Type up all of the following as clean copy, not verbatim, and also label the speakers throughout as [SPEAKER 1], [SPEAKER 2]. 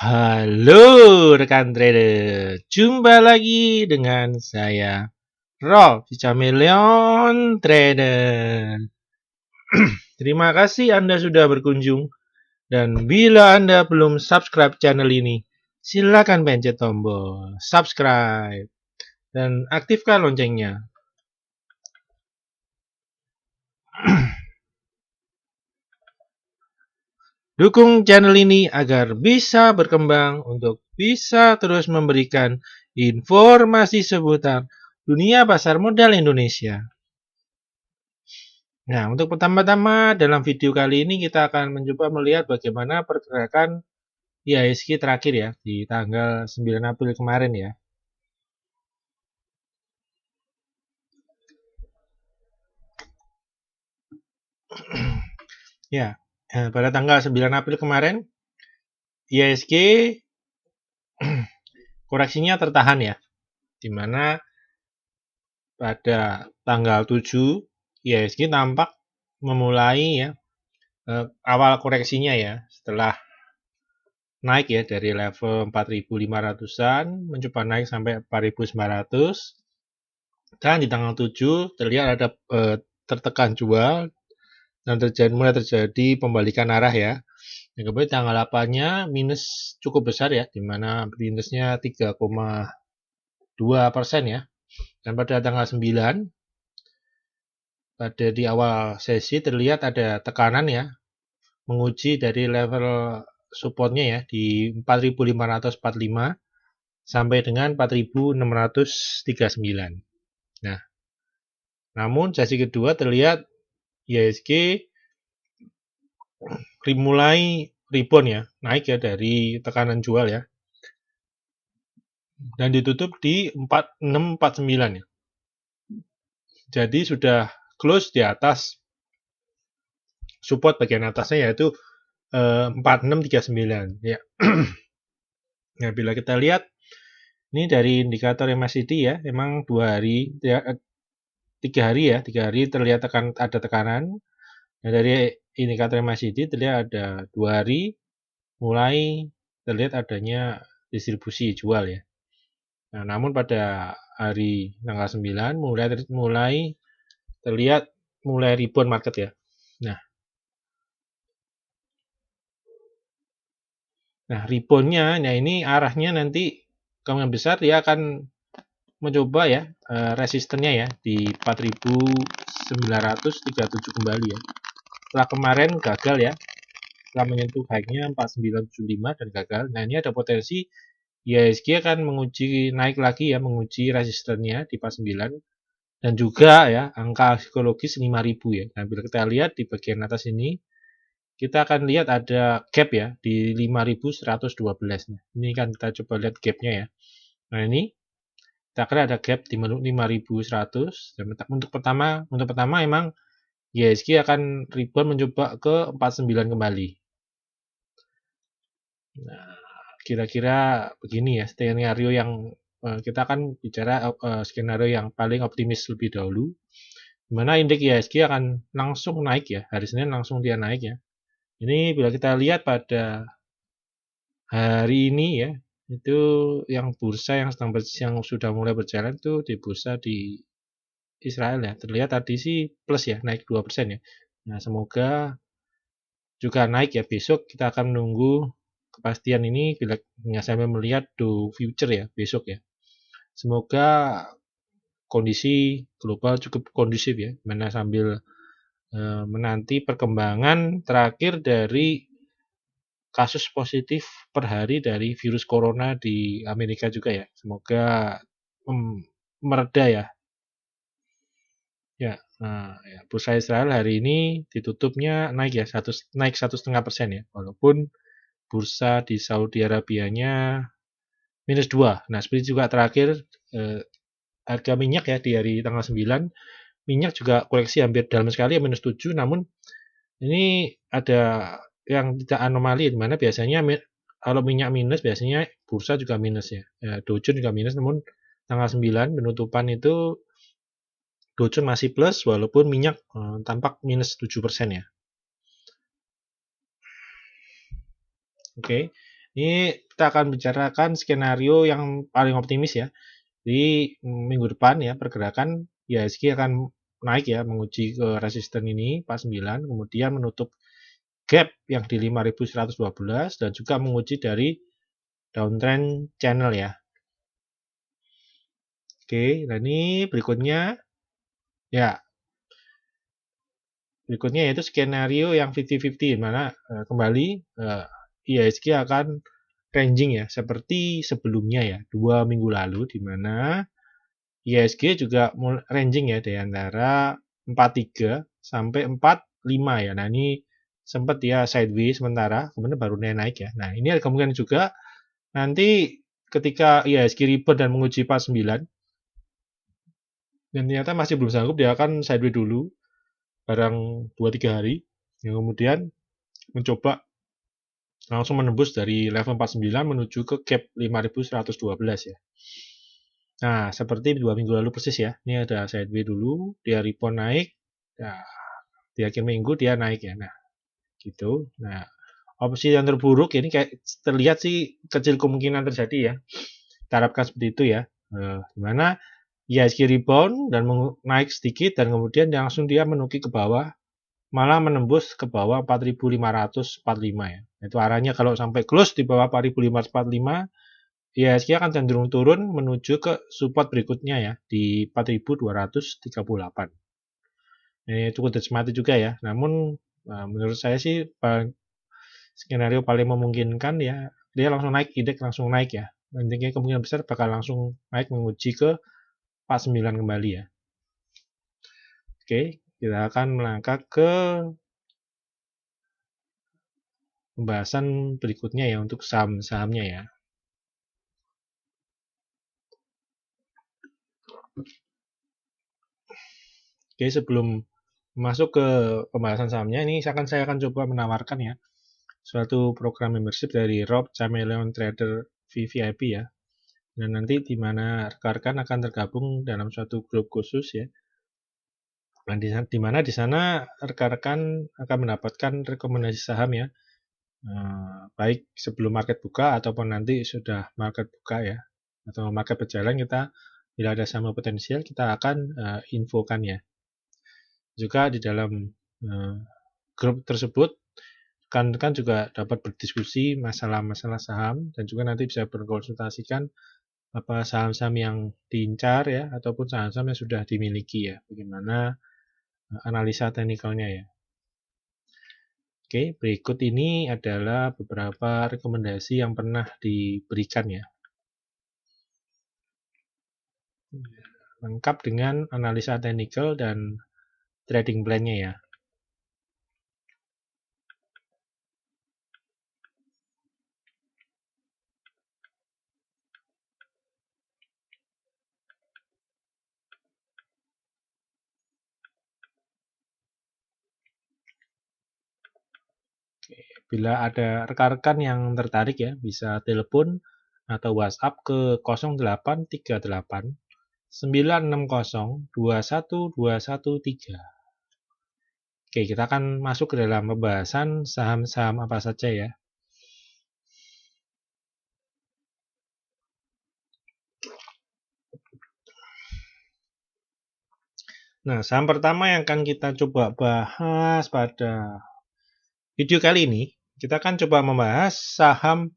[SPEAKER 1] Halo rekan trader, jumpa lagi dengan saya Rob, si Chameleon Trader. Terima kasih Anda sudah berkunjung dan bila Anda belum subscribe channel ini, silakan pencet tombol subscribe dan aktifkan loncengnya. Dukung channel ini agar bisa berkembang untuk bisa terus memberikan informasi seputar dunia pasar modal Indonesia. Nah, untuk pertama-tama dalam video kali ini kita akan mencoba melihat bagaimana pergerakan IHSG terakhir ya di tanggal 9 April kemarin ya. Ya, pada tanggal 9 April kemarin IHSG koreksinya tertahan ya. Di mana pada tanggal 7 IHSG tampak memulai ya awal koreksinya ya setelah naik ya dari level 4.500-an mencoba naik sampai 4.900 dan di tanggal 7 terlihat ada tertekan jual dan mulai terjadi pembalikan arah ya. Dan kemudian tanggal 8-nya minus cukup besar ya, di mana minusnya 3,2% ya. Dan pada tanggal 9 pada di awal sesi terlihat ada tekanan ya, menguji dari level supportnya ya di 4.545 sampai dengan 4.639. Nah, namun sesi kedua terlihat IHSG mulai rebound ya, naik ya dari tekanan jual ya. Dan ditutup di 4649 ya. Jadi sudah close di atas support bagian atasnya yaitu 4639 ya. Nah, bila kita lihat ini dari indikator MACD ya, memang 2 hari ya, 3 hari ya, 3 hari terlihat ada tekanan. Nah, dari indikator MACD terlihat ada 2 hari mulai terlihat adanya distribusi jual ya. Nah, namun pada hari tanggal 9 mulai terlihat mulai rebound market ya. Nah, reboundnya, nah ini arahnya nanti kemungkinan besar dia akan mencoba ya resistennya ya di 4.937 kembali ya. Setelah kemarin gagal ya, setelah menyentuh high-nya 4975 dan gagal. Nah, ini ada potensi IHSG akan menguji naik lagi ya, menguji resistennya di 49 dan juga ya angka psikologis 5000 ya. Nah, bila kita lihat di bagian atas ini kita akan lihat ada gap ya di 5112. Nah, ini kan kita coba lihat gapnya ya. Nah, ini kita kira ada gap di 5100 dan untuk pertama emang IHSG akan rebound mencoba ke 49 kembali. Nah, kira-kira begini ya skenario yang kita akan bicara skenario yang paling optimis lebih dahulu, di mana indeks IHSG akan langsung naik ya, hari Senin langsung dia naik ya. Ini bila kita lihat pada hari ini ya, itu yang bursa yang sudah mulai berjalan itu di bursa di Israel ya. Terlihat tadi sih plus ya, naik 2% ya. Nah, semoga juga naik ya. Besok kita akan menunggu kepastian ini bila sambil melihat do future ya besok ya. Semoga kondisi global cukup kondusif ya, mana sambil menanti perkembangan terakhir dari kasus positif per hari dari virus corona di Amerika juga ya. Semoga mereda ya. Ya, ya, bursa Israel hari ini ditutupnya naik ya, naik 1,5% ya. Walaupun bursa di Saudi Arabianya minus 2. Nah, seperti juga terakhir harga minyak ya di hari tanggal 9, minyak juga koreksi hampir dalam sekali ya minus 7. Namun ini ada yang tidak anomali di mana biasanya kalau minyak minus biasanya bursa juga minus ya. Dow Jones juga minus, namun tanggal 9 penutupan itu Dow Jones masih plus walaupun minyak tampak minus 7% ya. Oke. Ini kita akan bicarakan skenario yang paling optimis ya. Di minggu depan ya pergerakan IHSG akan naik ya, menguji ke resisten ini 49, kemudian menutup gap yang di 5112 dan juga menguji dari downtrend channel ya. Oke, nah ini berikutnya ya. Berikutnya yaitu skenario yang 50-50 mana kembali IHSG akan ranging ya seperti sebelumnya ya 2 minggu lalu di mana IHSG juga ranging ya di antara 43 sampai 45 ya. Nah, ini sempat ya sideways sementara, kemudian baru naik ya. Nah, ini ada kemungkinan juga nanti ketika IHSG rebound dan menguji 49 dan ternyata masih belum sanggup, dia akan sideways dulu barang 2-3 hari. Yang kemudian mencoba langsung menembus dari level 49 menuju ke gap 5112 ya. Nah, seperti 2 minggu lalu persis ya. Ini ada sideways dulu, dia rebound naik. Nah, di akhir minggu dia naik ya. Nah, gitu. Nah, opsi yang terburuk ini kayak terlihat sih kecil kemungkinan terjadi ya. Kita harapkan seperti itu ya. Dimana IHSG rebound dan naik sedikit dan kemudian langsung dia menuki ke bawah, malah menembus ke bawah 4545 ya. Itu arahnya kalau sampai close di bawah 4545, IHSG akan cenderung turun menuju ke support berikutnya ya di 4238. Ini cukup mati juga ya. Namun menurut saya sih skenario paling memungkinkan ya dia langsung naik, indeks langsung naik ya. Nantinya kemungkinan besar bakal langsung naik menguji ke 49 kembali ya. Oke, kita akan melangkah ke pembahasan berikutnya ya untuk saham-sahamnya ya. Oke, sebelum masuk ke pembahasan sahamnya ini saya akan coba menawarkan ya suatu program membership dari Rob Chameleon Trader VVIP ya. Dan nanti di mana rekan-rekan akan tergabung dalam suatu grup khusus ya. Nah, di mana di sana rekan-rekan akan mendapatkan rekomendasi saham ya. Baik sebelum market buka ataupun nanti sudah market buka ya. Atau market berjalan kita bila ada saham potensial kita akan infokan ya. Juga di dalam grup tersebut rekan-rekan juga dapat berdiskusi masalah-masalah saham dan juga nanti bisa berkonsultasikan apa saham-saham yang diincar ya ataupun saham-saham yang sudah dimiliki ya. Bagaimana analisa teknikalnya ya. Oke, berikut ini adalah beberapa rekomendasi yang pernah diberikan ya. Lengkap dengan analisa teknikal dan trading plan-nya ya. Bila ada rekan-rekan yang tertarik ya, bisa telepon atau WhatsApp ke 0838 960 21213. Oke, kita akan masuk ke dalam pembahasan saham-saham apa saja ya. Nah, saham pertama yang akan kita coba bahas pada video kali ini, kita akan coba membahas saham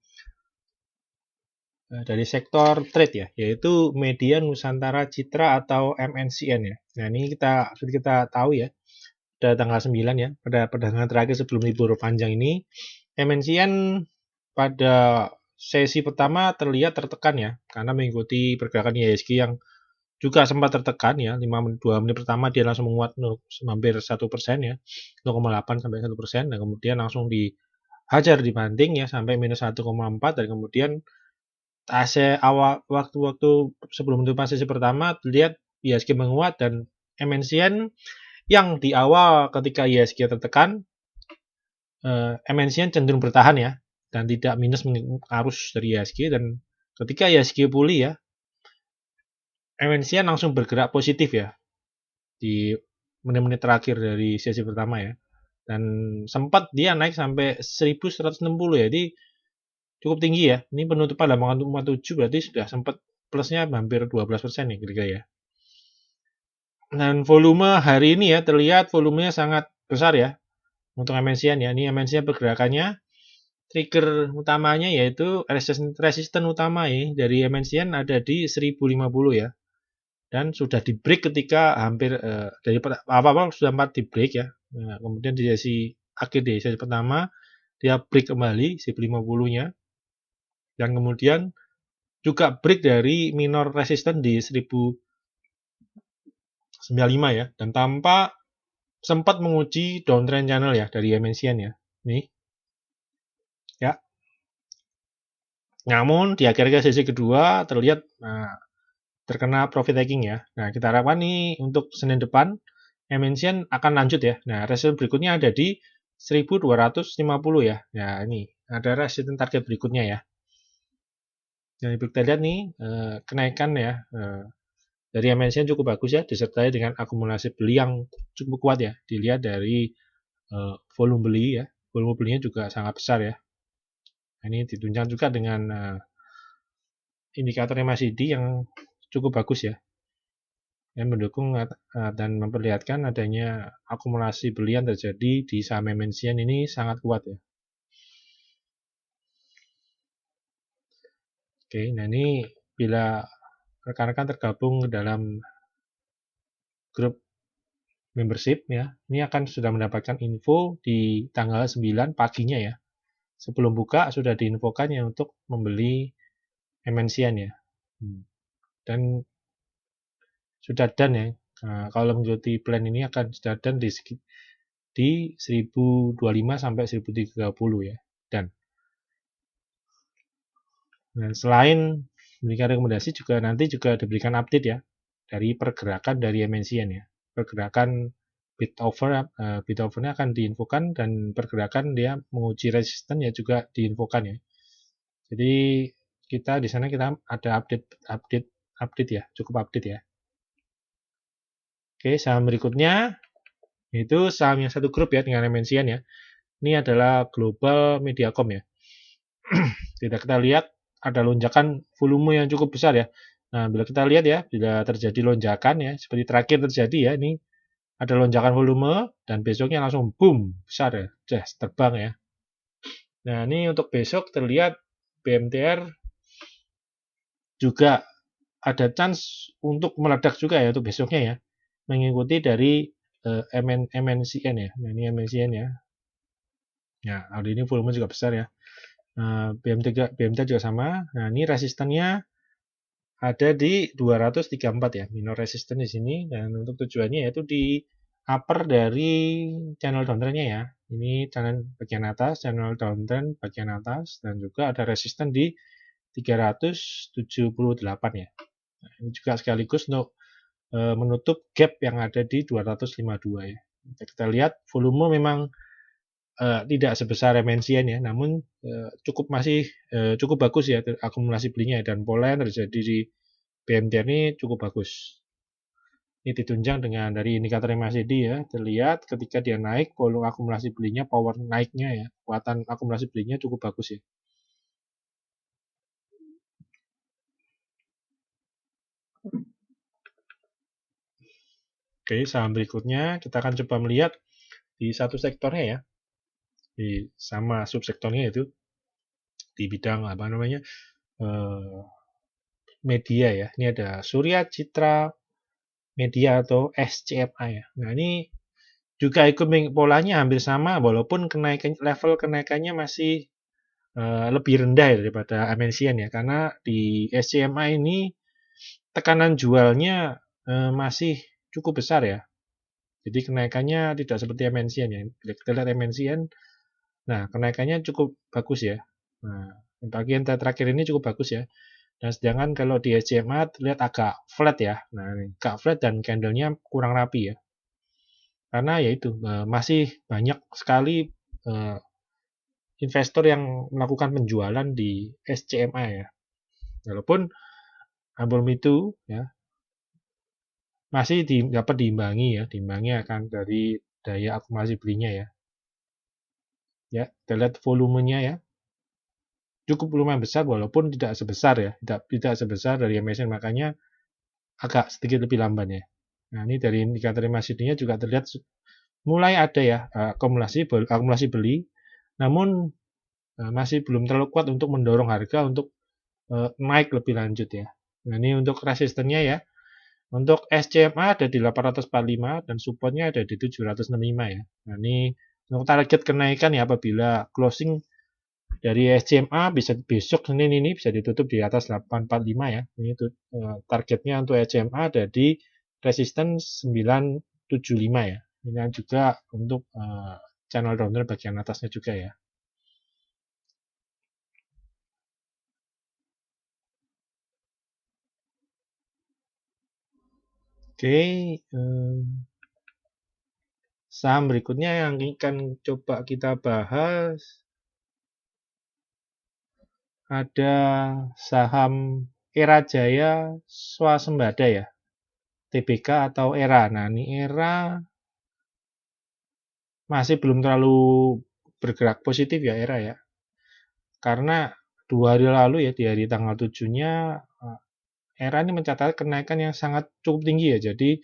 [SPEAKER 1] dari sektor trade ya, yaitu Media Nusantara Citra atau MNCN ya. Nah, ini kita tahu ya, pada tanggal 9 ya, pada perdagangan terakhir sebelum libur panjang ini, MNCN pada sesi pertama terlihat tertekan ya, karena mengikuti pergerakan IHSG yang juga sempat tertekan ya, 2 menit pertama dia langsung menguat hampir 1% ya, 0,8 sampai 1%, dan kemudian langsung dihajar dibanting ya sampai minus 1,4 dan kemudian awal waktu-waktu sebelum menutup sesi pertama terlihat IHSG menguat dan MNCN yang di awal ketika IHSG tertekan MNCN cenderung bertahan ya dan tidak minus arus dari IHSG dan ketika IHSG pulih ya MNCN langsung bergerak positif ya di menit-menit terakhir dari sesi pertama ya dan sempat dia naik sampai 1160 ya. Jadi cukup tinggi ya. Ini penutupan 8,7 berarti sudah sempat plusnya hampir 12% nih kira-kira ya. Dan volume hari ini ya terlihat volumenya sangat besar ya untuk MNCN ya. Ini MNCN pergerakannya trigger utamanya yaitu resisten utama ya dari MNCN ada di 1050 ya. Dan sudah di break ketika hampir dari apa-apa sudah 4 di break ya. Nah, kemudian di sesi akhir di sesi pertama dia break kembali 1050-nya. Dan kemudian juga break dari minor resisten di 1095 ya. Dan tanpa sempat menguji downtrend channel ya dari MNCN ya. Nih. Ya. Namun di akhir sesi kedua terlihat terkena profit taking ya. Nah, kita harapkan nih untuk Senin depan MNCN akan lanjut ya. Nah, resisten berikutnya ada di 1250 ya. Nah, ini ada resisten target berikutnya ya. Nah, kita lihat nih kenaikan ya dari MNCN cukup bagus ya, disertai dengan akumulasi beli yang cukup kuat ya. Dilihat dari volume beli ya, volume belinya juga sangat besar ya. Nah, ini ditunjang juga dengan indikator MACD yang cukup bagus ya, yang mendukung dan memperlihatkan adanya akumulasi beli yang terjadi di saham MNCN ini sangat kuat ya. Oke, nah ini bila rekan-rekan tergabung ke dalam grup membership ya, ini akan sudah mendapatkan info di tanggal 9 paginya ya. Sebelum buka sudah diinfokan ya untuk membeli MNCN ya. Dan sudah done ya. Nah, kalau mengikuti plan ini akan sudah done di 1025 sampai 1030 ya. Dan selain memberikan rekomendasi juga nanti juga diberikan update ya dari pergerakan dari MNCN ya. Pergerakan bid overnya akan diinfokan dan pergerakan dia menguji resisten ya juga diinfokan ya. Jadi kita di sana kita ada update ya, cukup update ya. Oke, saham berikutnya itu saham yang satu grup ya dengan MNCN ya. Ini adalah Global Mediacom ya. Tidak kita lihat ada lonjakan volume yang cukup besar ya. Nah, bila kita lihat ya, bila terjadi lonjakan ya, seperti terakhir terjadi ya, ini ada lonjakan volume dan besoknya langsung boom, besar ya, just terbang ya. Nah, ini untuk besok terlihat BMTR juga ada chance untuk meledak juga ya untuk besoknya ya, mengikuti dari MNCN ya. Nah, ini MNCN ya. Nah, hari ini volume juga besar ya. BMT juga sama. Nah, ini resistennya ada di 234 ya, minor resisten di sini, dan untuk tujuannya yaitu di upper dari channel downtrendnya ya. Ini channel bagian atas, channel downtrend bagian atas, dan juga ada resisten di 378 ya. Nah, ini juga sekaligus untuk menutup gap yang ada di 252 ya. Kita lihat volume memang tidak sebesar MNCN ya, namun masih cukup bagus ya akumulasi belinya dan pola yang terjadi di BMTR ini cukup bagus. Ini ditunjang dengan dari indikator MACD ya, terlihat ketika dia naik volume akumulasi belinya, power naiknya ya, kekuatan akumulasi belinya cukup bagus ya. Oke, saham berikutnya kita akan coba melihat di satu sektornya ya, di sama subsektornya itu di bidang apa namanya media ya. Ini ada Surya Citra Media atau SCMA ya. Nah, ini juga ikut polanya hampir sama walaupun level kenaikannya masih lebih rendah ya daripada MNCN ya, karena di SCMA ini tekanan jualnya masih cukup besar ya. Jadi kenaikannya tidak seperti MNCN ya. Kita lihat MNCN, nah kenaikannya cukup bagus ya. Nah, bagian terakhir ini cukup bagus ya. Dan sedangkan kalau di SCMA terlihat agak flat ya. Nah, agak flat dan candlenya kurang rapi ya. Karena yaitu masih banyak sekali investor yang melakukan penjualan di SCMA ya. Walaupun album itu ya masih dapat diimbangi akan dari daya akumulasi belinya ya. Ya, kita lihat volumenya ya. cukup lumayan besar walaupun tidak sebesar ya, tidak sebesar dari MSN, makanya agak sedikit lebih lamban ya. Nah, ini dari indikator MACD-nya juga terlihat mulai ada ya akumulasi beli, namun masih belum terlalu kuat untuk mendorong harga untuk naik lebih lanjut ya. Nah, ini untuk resistennya ya. Untuk SCMA ada di 845 dan supportnya ada di 765 ya. Nah, ini untuk target kenaikan ya apabila closing dari SCMA bisa besok Senin ini bisa ditutup di atas 845 ya. Ini targetnya untuk SCMA ada di resisten 975 ya. Ini juga untuk channel downtrend bagian atasnya juga ya. Oke, saham berikutnya yang akan coba kita bahas ada saham Era Jaya Swasembada ya, TBK atau ERA. Nah, ini ERA masih belum terlalu bergerak positif ya ERA ya. Karena 2 hari lalu ya, di hari tanggal 7-nya, ERA ini mencatat kenaikan yang sangat cukup tinggi ya. Jadi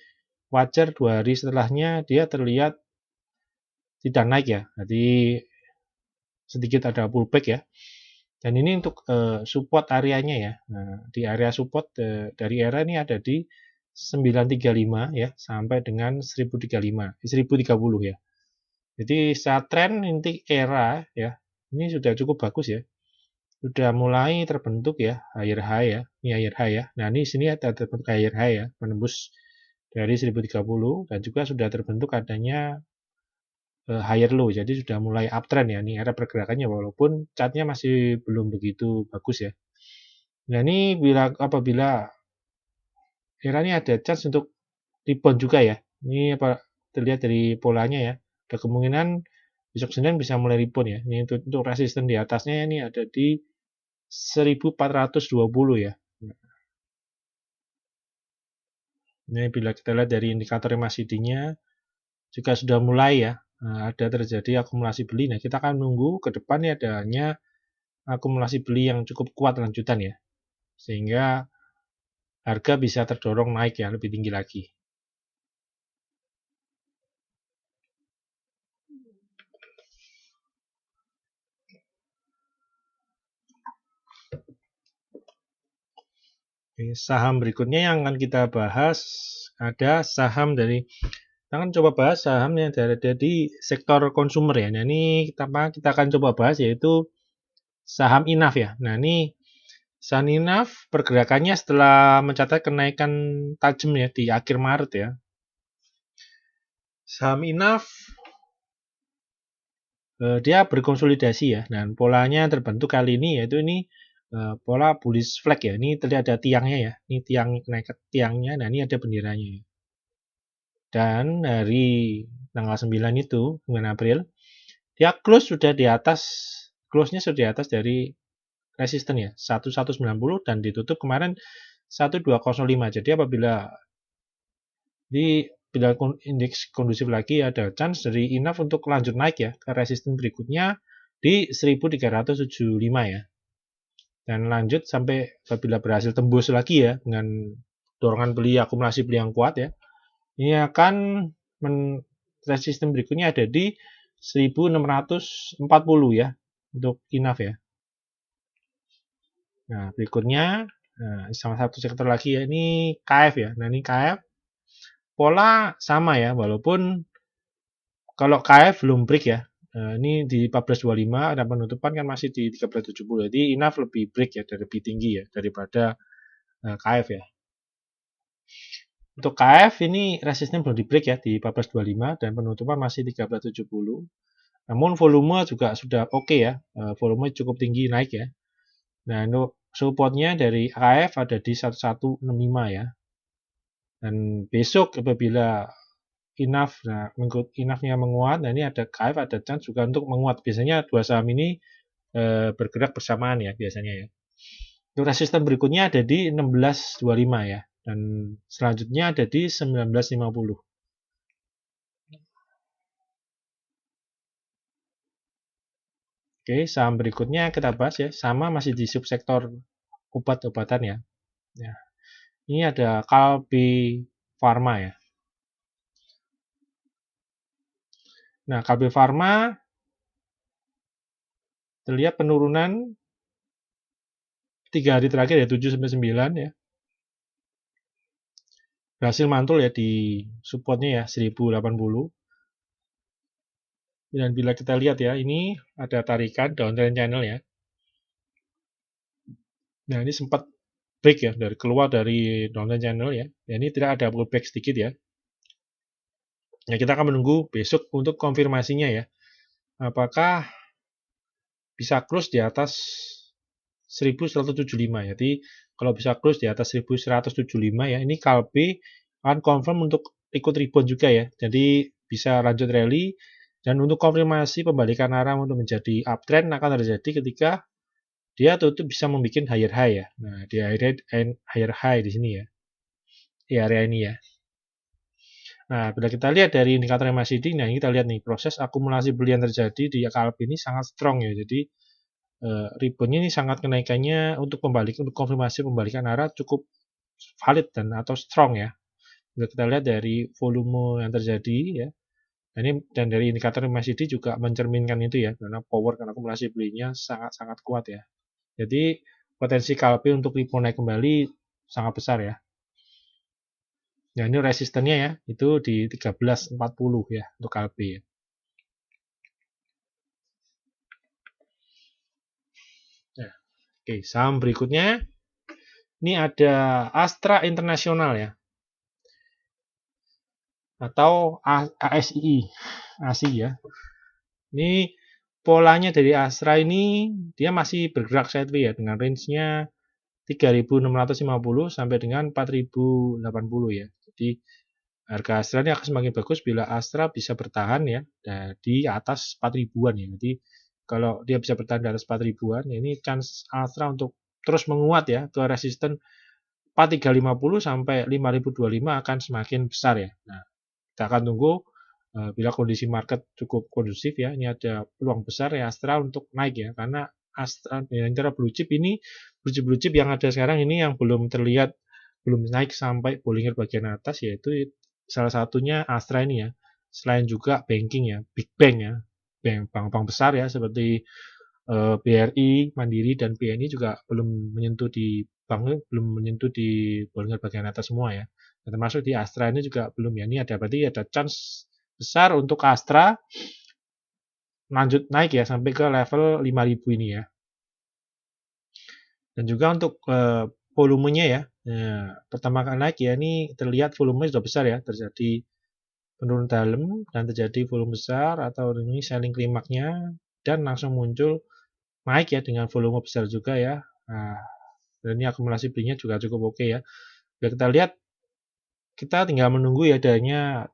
[SPEAKER 1] wajar 2 hari setelahnya dia terlihat tidak naik ya. Jadi sedikit ada pullback ya. Dan ini untuk support areanya ya. Nah, di area support dari ERA ini ada di 935 ya sampai dengan 1035, 1030 ya. Jadi saat tren inti ERA ya, ini sudah cukup bagus ya. Sudah mulai terbentuk ya higher high ya. Ini higher high ya. Nah, ini sini ada terbentuk higher high ya, menembus dari 1030 dan juga sudah terbentuk adanya higher low. Jadi sudah mulai uptrend ya. Ini era pergerakannya walaupun chartnya masih belum begitu bagus ya. Nah, ini apabila era ini ada chance untuk rebound juga ya. Ini apa terlihat dari polanya ya. Ada kemungkinan besok Senin bisa mulai rebound ya. Ini untuk resisten di atasnya ini ada di 1420 ya. Ini bila kita lihat dari indikator MACD-nya juga sudah mulai ya ada terjadi akumulasi beli. Nah, kita akan menunggu ke depan ini adanya akumulasi beli yang cukup kuat lanjutan ya. Sehingga harga bisa terdorong naik ya lebih tinggi lagi. Saham berikutnya yang akan kita bahas ada saham dari kita akan coba bahas saham yang ada di sektor konsumer ya. Nah, ini kita akan coba bahas yaitu saham Inaf ya. Nah, ini saham Inaf pergerakannya setelah mencatat kenaikan tajam ya di akhir Maret ya. Saham Inaf dia berkonsolidasi ya, dan polanya terbentuk kali ini yaitu ini pola bullish flag ya. Ini terlihat ada tiangnya ya. Ini tiangnya. Nah, ini ada benderanya. Dan dari tanggal 9 itu, 9 April, dia close-nya sudah di atas dari resisten ya, 1190 dan ditutup kemarin 1205. Jadi apabila bila indeks kondusif lagi ada chance dari Inaf untuk lanjut naik ya ke resisten berikutnya di 1375 ya. Dan lanjut sampai apabila berhasil tembus lagi ya dengan dorongan beli akumulasi beli yang kuat ya. Ini akan resisten berikutnya ada di 1640 ya untuk Inaf ya. Nah, berikutnya salah satu sektor lagi ya ini KF ya. Nah, ini KF pola sama ya walaupun kalau KF belum break ya. Ini di 1425 ada penutupan kan masih di 1370. Jadi Inaf lebih break ya, lebih tinggi ya daripada KF ya. Untuk KF ini resisten belum di break ya di 1425 dan penutupan masih 1370. Namun volume juga sudah oke ya. Volume cukup tinggi naik ya. Nah, untuk supportnya dari KF ada di 1165 ya. Dan besok apabila Inaf-nya menguat, nah ini ada KF ada chance juga untuk menguat. Biasanya dua saham ini bergerak bersamaan ya biasanya ya. Untuk resisten berikutnya ada di 1625 ya. Dan selanjutnya ada di 1950. Oke, saham berikutnya kita bahas ya, sama masih di subsektor obat-obatan ya. Ya, ini ada Kalbe Pharma ya. Nah, Kalbe Pharma terlihat penurunan 3 hari terakhir ya, 7 sampai 9 ya. Berhasil mantul ya di supportnya ya 1080. Dan bila kita lihat ya, ini ada tarikan downtrend channel ya. Nah, ini sempat break ya, dari keluar dari downtrend channel ya. Ya, ini tidak ada pullback sedikit ya. Nah, kita akan menunggu besok untuk konfirmasinya ya. Apakah bisa close di atas 1175 ya. Jadi kalau bisa close di atas 1175 ya, ini Kalbe akan confirm untuk ikut rebound juga ya. Jadi bisa lanjut rally dan untuk konfirmasi pembalikan arah untuk menjadi uptrend akan terjadi ketika dia tutup bisa membuat higher high ya. Nah, di higher high di sini ya. Di area ini ya. Nah, bila kita lihat dari indikator MACD, nah ini kita lihat nih proses akumulasi beli yang terjadi di Kalbe ini sangat strong ya. Jadi reboundnya ini sangat kenaikannya untuk konfirmasi pembalikan arah cukup valid dan atau strong ya. Bila kita lihat dari volume yang terjadi ya, dan dari indikator MACD juga mencerminkan itu ya, karena power karena akumulasi belinya sangat-sangat kuat ya. Jadi potensi Kalbe untuk rebound naik kembali sangat besar ya. Nah, ini resistennya ya, itu di 1340 ya untuk Kalbe ya. Nah, oke, saham berikutnya ini ada Astra International ya, atau ASI ya. Ini polanya dari Astra ini dia masih bergerak sideways ya, dengan range-nya 3.650 sampai dengan 4.080 ya. Jadi harga Astra ini akan semakin bagus bila Astra bisa bertahan ya di atas 4.000-an ya. Jadi kalau dia bisa bertahan di atas 4.000-an, ini chance Astra untuk terus menguat ya ke resisten 4.350 sampai 5.025 akan semakin besar ya. Nah, kita akan tunggu bila kondisi market cukup kondusif ya, ini ada peluang besar ya Astra untuk naik ya, karena Astra antara blue chip yang ada sekarang ini yang belum terlihat, belum naik sampai Bollinger bagian atas, yaitu salah satunya Astra ini ya. Selain juga banking ya, big bank ya, bank-bank besar ya seperti BRI, Mandiri dan BNI juga belum menyentuh di belum menyentuh di Bollinger bagian atas semua ya. Dan termasuk di Astra ini juga belum ya. Ini berarti ada chance besar untuk Astra lanjut naik ya sampai ke level 5.000 ini ya. Dan juga untuk volumenya ya. Nah, pertama kali naik ya, ini terlihat volumenya sudah besar ya, terjadi penurunan dalam dan terjadi volume besar atau ini selling klimaknya dan langsung muncul naik ya dengan volume besar juga ya. Nah, dan ini akumulasi belinya juga cukup oke ya. Bila kita lihat, kita tinggal menunggu ya adanya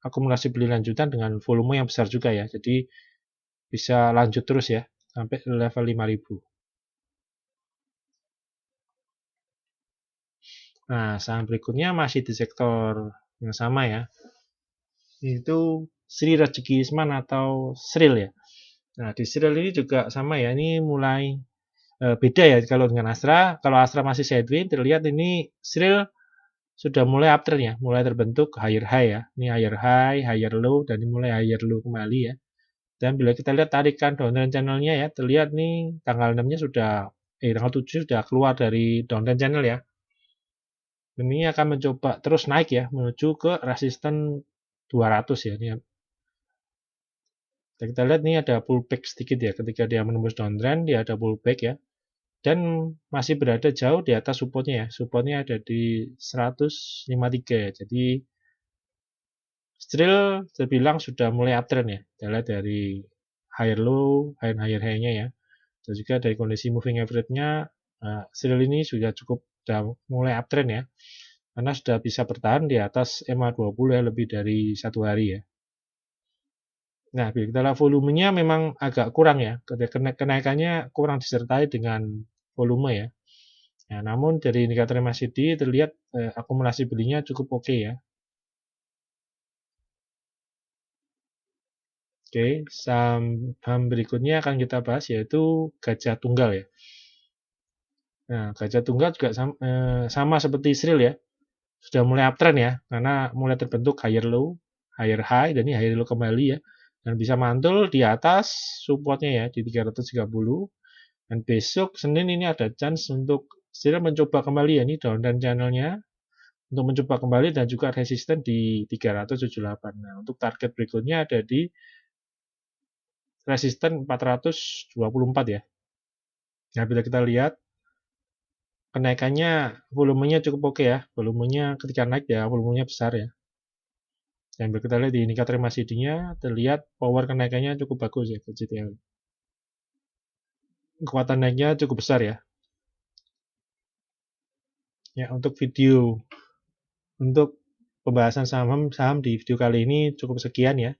[SPEAKER 1] akumulasi beli lanjutan dengan volume yang besar juga ya. Jadi bisa lanjut terus ya sampai level 5.000. Nah, saham berikutnya masih di sektor yang sama ya. Itu Sri Rezeki Isman atau Sril ya. Nah, di Sril ini juga sama ya. Ini mulai beda ya kalau dengan Astra. Kalau Astra masih sideways, terlihat ini Sril sudah mulai uptrend ya, mulai terbentuk higher high ya. Ini higher low, dan ini mulai higher low kembali ya. Dan bila kita lihat tarikan downtrend channelnya ya, terlihat nih tanggal 6-nya tanggal 7 sudah keluar dari downtrend channel ya. Dan ini akan mencoba terus naik ya, menuju ke resisten 200 ya. Ini kita lihat nih ada pullback sedikit ya, ketika dia menembus downtrend, dia ada pullback ya. Dan masih berada jauh di atas supportnya ya. Supportnya ada di 153 ya. Jadi still terbilang sudah mulai uptrend ya. Kita lihat dari higher low, higher high-nya ya. Dan juga dari kondisi moving average-nya, still ini sudah cukup mulai uptrend ya. Karena sudah bisa bertahan di atas MA20 ya, lebih dari 1 hari ya. Nah, bila kita lihat volumenya memang agak kurang ya. Kenaikannya kurang disertai dengan volume ya. Nah, namun dari indikator MACD terlihat akumulasi belinya cukup oke ya. Oke, saham berikutnya akan kita bahas yaitu Gajah Tunggal ya. Nah, Gajah Tunggal juga sama seperti Sril ya. Sudah mulai uptrend ya, karena mulai terbentuk higher low, higher high, dan ini higher low kembali ya. Dan bisa mantul di atas supportnya ya, di 330. Dan besok Senin ini ada chance untuk Sril mencoba kembali ya, ini downtrend channelnya. Untuk mencoba kembali dan juga resisten di 378. Nah, untuk target berikutnya ada di resisten 424 ya. Nah, bila kita lihat kenaikannya, volumenya cukup oke ya. Volumenya ketika naik ya, volumenya besar ya. Dan bila kita lihat di indikator MACD-nya, terlihat power kenaikannya cukup bagus ya, GTL. Kekuatan naiknya cukup besar ya. Ya, untuk pembahasan saham di video kali ini cukup sekian ya.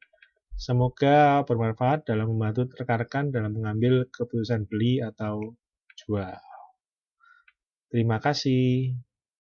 [SPEAKER 1] Semoga bermanfaat dalam membantu rekan-rekan dalam mengambil keputusan beli atau jual. Terima kasih.